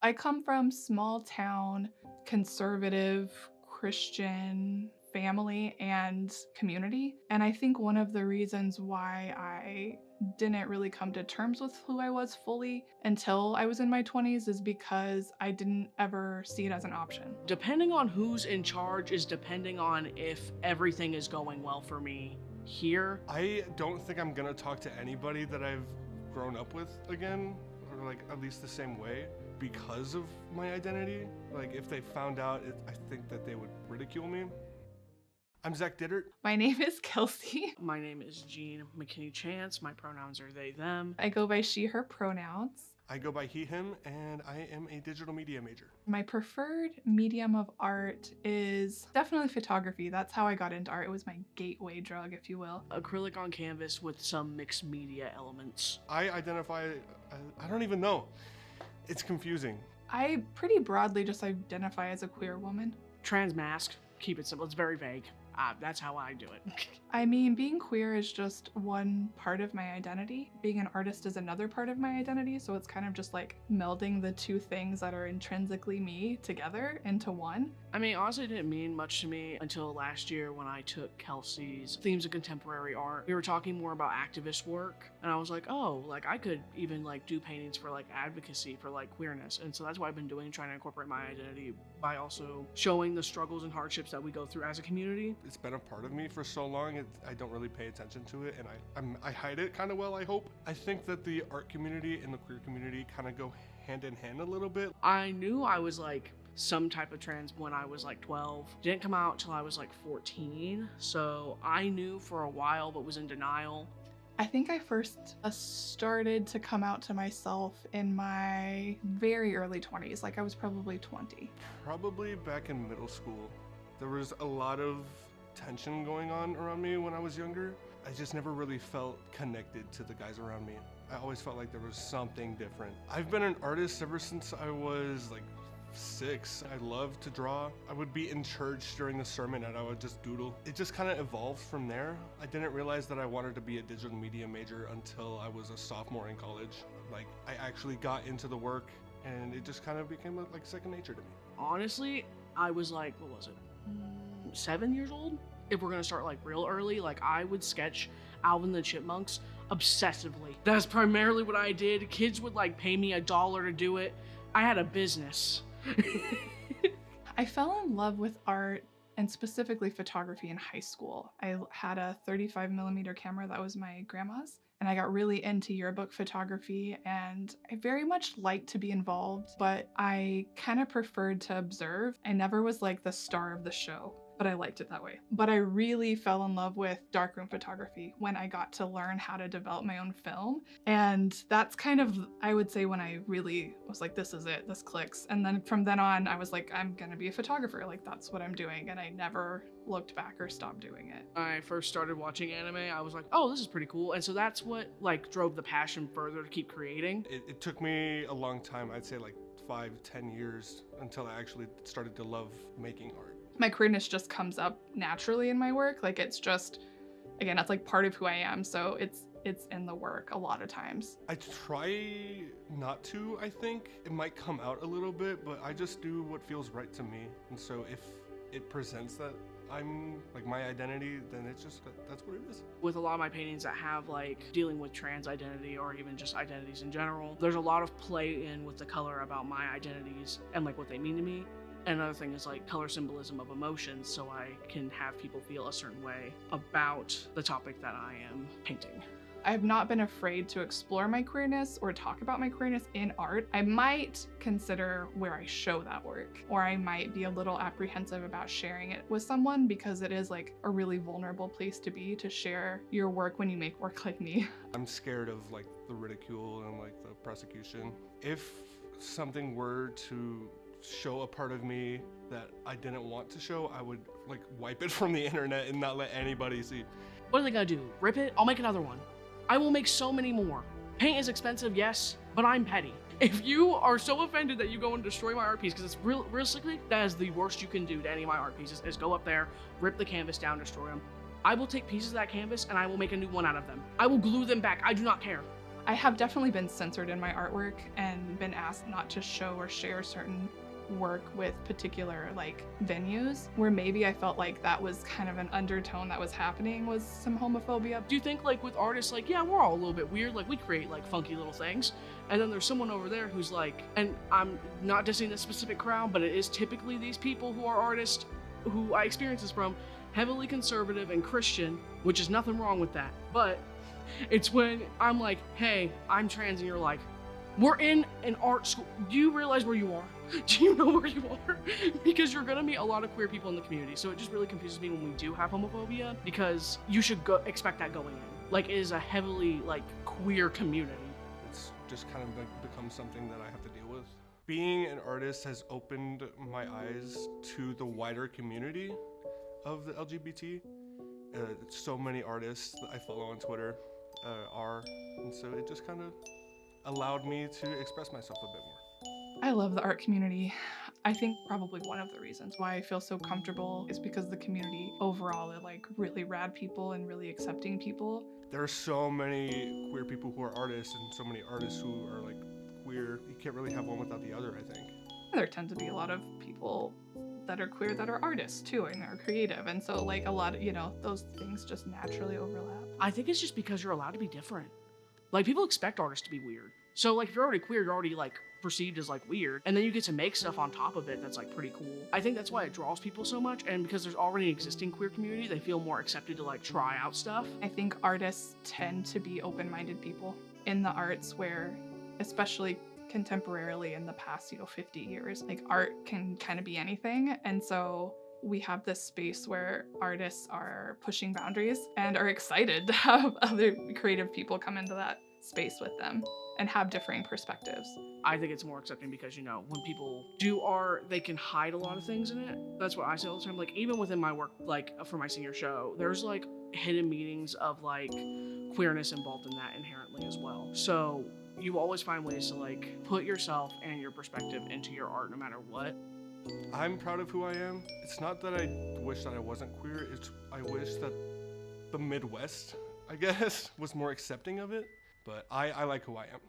I come from small town, conservative, Christian family and community. And I think one of the reasons why I didn't really come to terms with who I was fully until I was in my 20s is because I didn't ever see it as an option. Depending on who's in charge is depending on if everything is going well for me here. I don't think I'm gonna talk to anybody that I've grown up with again, or like at least the same way, because of my identity. Like if they found out, I think that they would ridicule me. I'm Zach Dittert. My name is Kelsey. My name is Jean McKinney Chance. My pronouns are they, them. I go by she, her pronouns. I go by he, him, and I am a digital media major. My preferred medium of art is definitely photography. That's how I got into art. It was my gateway drug, if you will. Acrylic on canvas with some mixed media elements. I identify, I don't even know. It's confusing. I pretty broadly just identify as a queer woman. Trans mask. Keep it simple. It's very vague. That's how I do it. I mean, being queer is just one part of my identity. Being an artist is another part of my identity, so it's kind of just like melding the two things that are intrinsically me together into one. I mean, honestly, it didn't mean much to me until last year when I took Kelsey's Themes of Contemporary Art. We were talking more about activist work, and I was like, oh, like I could even like do paintings for like advocacy for like queerness. And so that's what I've been doing, trying to incorporate my identity by also showing the struggles and hardships that we go through as a community. It's been a part of me for so long, I don't really pay attention to it, and I hide it kind of well, I hope. I think that the art community and the queer community kind of go hand in hand a little bit. I knew I was like some type of trans when I was like 12. Didn't come out till I was like 14, so I knew for a while but was in denial. I think I first started to come out to myself in my very early 20s, like I was probably 20. Probably back in middle school. There was a lot of tension going on around me when I was younger. I just never really felt connected to the guys around me. I always felt like there was something different. I've been an artist ever since I was like 6. I loved to draw. I would be in church during the sermon and I would just doodle. It just kind of evolved from there. I didn't realize that I wanted to be a digital media major until I was a sophomore in college. Like I actually got into the work and it just kind of became like second nature to me. Honestly, I was like, what was it? 7 years old? If we're gonna start like real early, like I would sketch Alvin the Chipmunks obsessively. That's primarily what I did. Kids would like pay me $1 to do it. I had a business. I fell in love with art and specifically photography in high school. I had a 35mm camera that was my grandma's, and I got really into yearbook photography, and I very much liked to be involved, but I kind of preferred to observe. I never was like the star of the show, but I liked it that way. But I really fell in love with darkroom photography when I got to learn how to develop my own film. And that's kind of, I would say, when I really was like, this is it, this clicks. And then from then on, I was like, I'm gonna be a photographer. Like that's what I'm doing. And I never looked back or stopped doing it. When I first started watching anime, I was like, oh, this is pretty cool. And so that's what like drove the passion further to keep creating. It took me a long time, I'd say like 5-10 years until I actually started to love making art. My queerness just comes up naturally in my work. Like it's just, again, that's like part of who I am. So it's in the work a lot of times. I try not to, I think. It might come out a little bit, but I just do what feels right to me. And so if it presents that I'm like my identity, then it's just, that's what it is. With a lot of my paintings that have like dealing with trans identity or even just identities in general, there's a lot of play in with the color about my identities and like what they mean to me. Another thing is like color symbolism of emotions, so I can have people feel a certain way about the topic that I am painting. I have not been afraid to explore my queerness or talk about my queerness in art. I might consider where I show that work, or I might be a little apprehensive about sharing it with someone because it is like a really vulnerable place to be, to share your work when you make work like me. I'm scared of like the ridicule and like the persecution. If something were to show a part of me that I didn't want to show, I would like wipe it from the internet and not let anybody see. What are they gonna do? Rip it? I'll make another one. I will make so many more. Paint is expensive, yes, but I'm petty. If you are so offended that you go and destroy my art piece, because it's realistically, that is the worst you can do to any of my art pieces, is go up there, rip the canvas down, destroy them. I will take pieces of that canvas and I will make a new one out of them. I will glue them back. I do not care. I have definitely been censored in my artwork and been asked not to show or share certain work with particular like venues, where maybe I felt like that was kind of an undertone that was happening, was some homophobia. Do you think like with artists, like, yeah, we're all a little bit weird, like we create like funky little things, and then there's someone over there who's like, and I'm not dissing this specific crowd, but it is typically these people who are artists who I experience this from, heavily conservative and Christian, which is nothing wrong with that, but it's when I'm like, hey, I'm trans, and you're like, we're in an art school. Do you realize where you are? Do you know where you are? Because you're gonna meet a lot of queer people in the community. So it just really confuses me when we do have homophobia, because you should expect that going in. Like, it is a heavily like queer community. It's just kind of become something that I have to deal with. Being an artist has opened my eyes to the wider community of the LGBT. So many artists that I follow on Twitter are, and so it just kind of allowed me to express myself a bit more. I love the art community. I think probably one of the reasons why I feel so comfortable is because the community overall are like really rad people and really accepting people. There are so many queer people who are artists and so many artists who are like queer. You can't really have one without the other, I think. There tend to be a lot of people that are queer that are artists too and are creative, and so like a lot of, you know, those things just naturally overlap. I think it's just because you're allowed to be different. Like, people expect artists to be weird. So like if you're already queer, you're already like perceived as like weird, and then you get to make stuff on top of it that's like pretty cool. I think that's why it draws people so much, and because there's already an existing queer community, they feel more accepted to like try out stuff. I think artists tend to be open-minded people in the arts, where especially contemporarily in the past, 50 years, like art can kind of be anything, and so we have this space where artists are pushing boundaries and are excited to have other creative people come into that space with them and have differing perspectives. I think it's more accepting because, when people do art, they can hide a lot of things in it. That's what I say all the time. Like, even within my work, like for my senior show, there's like hidden meanings of like queerness involved in that inherently as well. So you always find ways to like put yourself and your perspective into your art no matter what. I'm proud of who I am. It's not that I wish that I wasn't queer, it's I wish that the Midwest, I guess, was more accepting of it, but I like who I am.